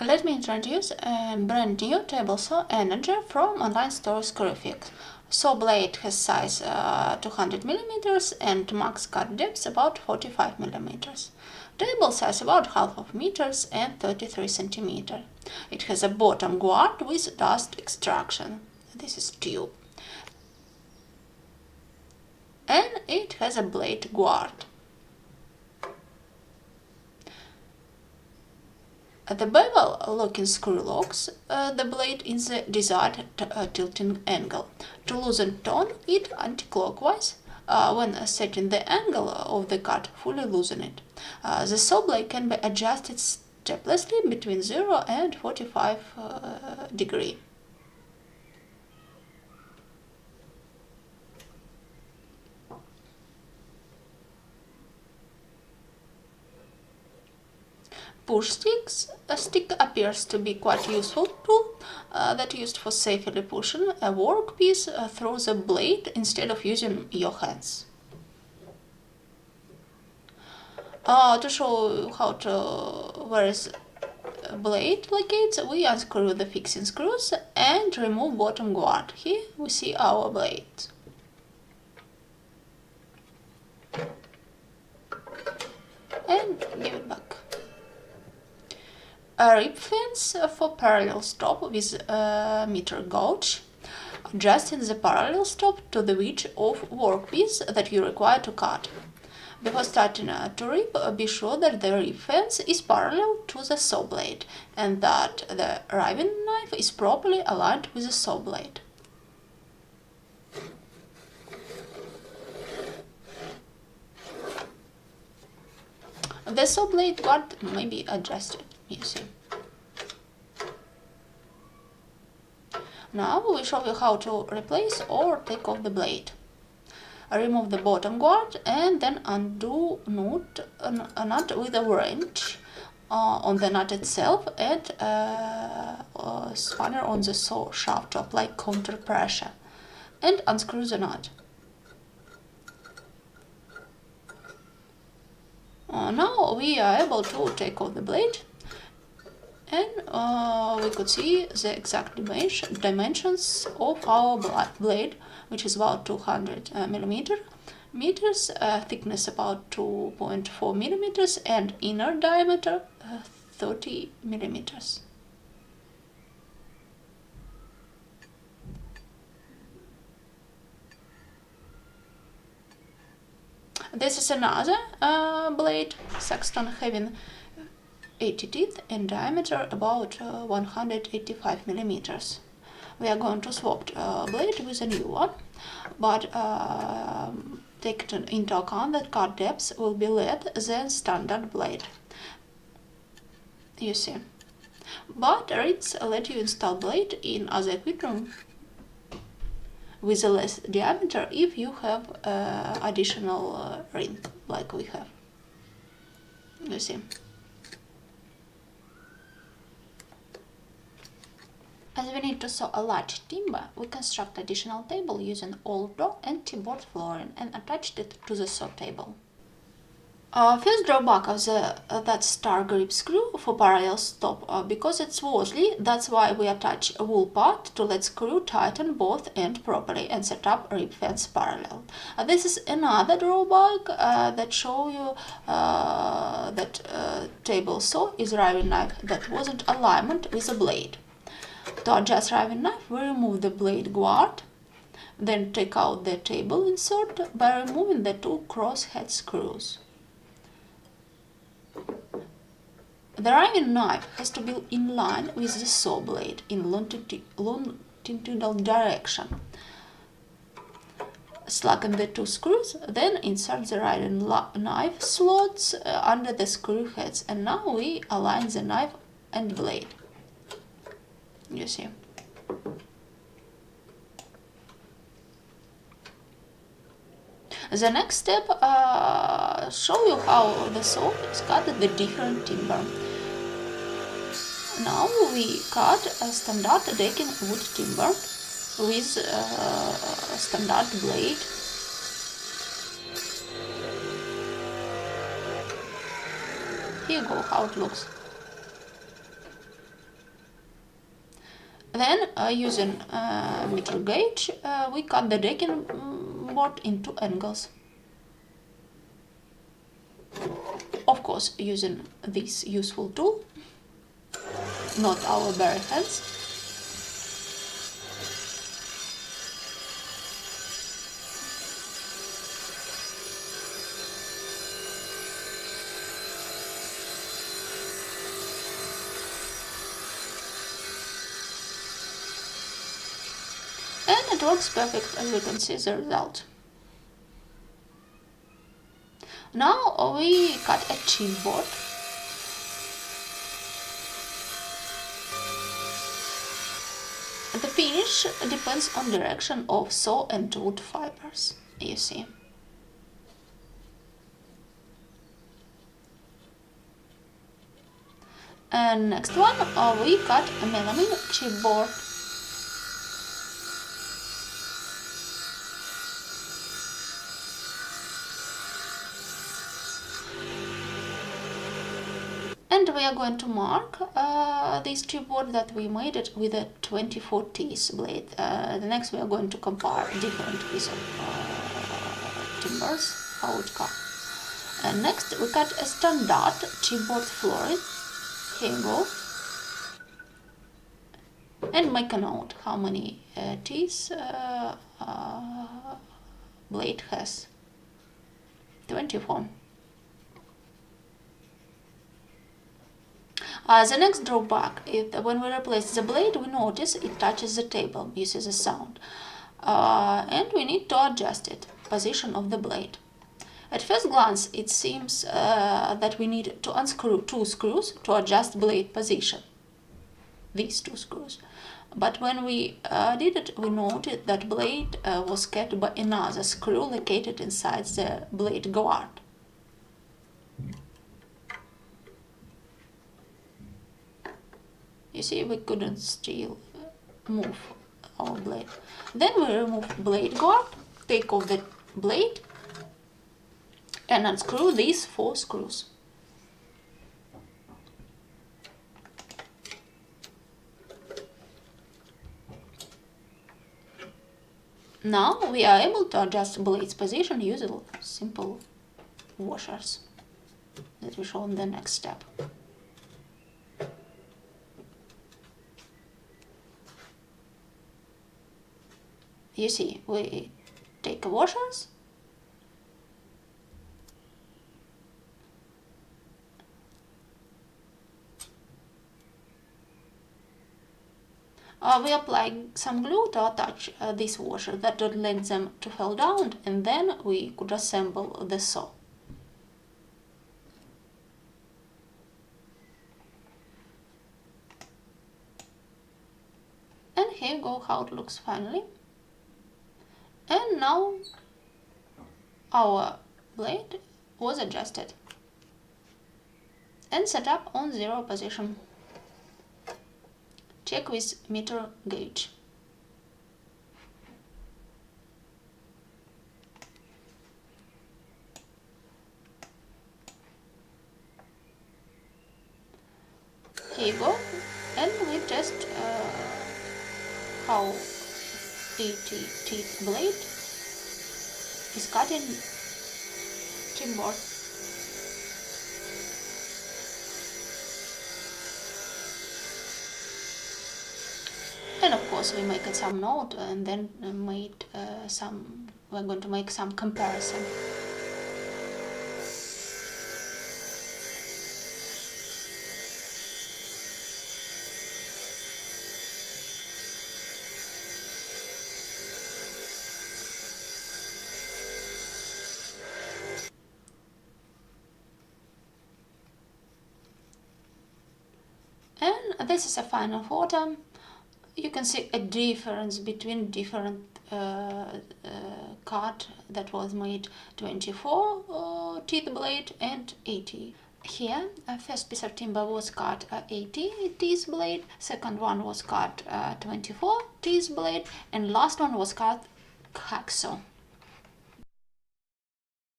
Let me introduce a brand new table Saw Energer from online store Screwfix. Saw blade has size 200 mm and max cut depth about 45 mm. Table size about half of meters and 33 cm. It has a bottom guard with dust extraction. This is tube. And it has a blade guard. The bevel locking screw locks the blade in the desired tilting angle. To loosen turn it anti-clockwise. When setting the angle of the cut, fully loosen it. The saw blade can be adjusted steplessly between 0 and 45 degrees. Push stick appears to be quite useful tool that used for safely pushing a workpiece through the blade instead of using your hands. To show you how to where is blade locates, we unscrew the fixing screws and remove bottom guard. Here we see our blade. And give it back. A rib fence for parallel stop with meter gauge, adjusting the parallel stop to the width of workpiece that you require to cut. Before starting to rib, be sure that the rib fence is parallel to the saw blade and that the riving knife is properly aligned with the saw blade. The saw blade guard may be adjusted, you see. Now we show you how to replace or take off the blade. Remove the bottom guard and then undo a nut with a wrench on the nut itself and a spanner on the saw shaft to apply counter pressure, and unscrew the nut. Now we are able to take off the blade, and we could see the exact dimensions of our blade, which is about 200 meters, thickness about 2.4 millimeters, and inner diameter 30 millimeters. This is another blade, sexton, having 80 teeth and diameter about 185 millimeters. We are going to swap blade with a new one, but take into account that cut depth will be less than standard blade, you see. But RITs let you install blade in other equipment with a less diameter if you have additional ring like we have, you see. As we need to saw a large timber, we construct additional table using old door and T-board flooring and attached it to the saw table. First drawback of that star grip screw for parallel stop, because it's swarthy. That's why we attach a wool part to let screw tighten both ends properly and set up rib fence parallel. This is another drawback that show you that table saw is riving knife that wasn't alignment with the blade. To adjust riving knife, we remove the blade guard, then take out the table insert by removing the two crosshead screws. The riving knife has to be in line with the saw blade in longitudinal direction. Slacken the two screws, then insert the riving knife slots under the screw heads, and now we align the knife and blade. You see. The next step show you how the saw is cut the different timber. Now we cut a standard decking wood timber with a standard blade. Here you go how it looks. Then, using meter gauge, we cut the decking board into angles. Of course, using this useful tool, not our bare hands. And it works perfect, as we can see the result. Now we cut a chipboard. The finish depends on direction of saw and wood fibers, you see. And next one, we cut a melamine chipboard. And we are going to mark this chipboard that we made it with a 24 teeth blade. The next we are going to compare different pieces of timbers, how it cut. And next we cut a standard chipboard flooring. Here you go. And make a note how many teeth blade has. 24. The next drawback is that when we replace the blade, we notice it touches the table, you see the sound. And we need to adjust it, position of the blade. At first glance, it seems that we need to unscrew 2 screws to adjust blade position. These 2 screws. But when we did it, we noted that blade was kept by another screw located inside the blade guard. You see, we couldn't still move our blade. Then we remove blade guard, take off the blade, and unscrew these 4 screws. Now we are able to adjust blade's position using simple washers that we show in the next step. You see, we take washers, we apply some glue to attach this washer that would let them to fall down, and then we could assemble the saw. And here you go how it looks finally. And now our blade was adjusted and set up on 0 position. Check with meter gauge. Here you go, and we test how 80 teeth blade is cutting chipboard. And of course we make some note and then we're going to make some comparison. And this is a final photo. You can see a difference between different cut that was made 24 teeth blade and 80. Here, first piece of timber was cut 80 teeth blade, second one was cut 24 teeth blade, and last one was cut hacksaw.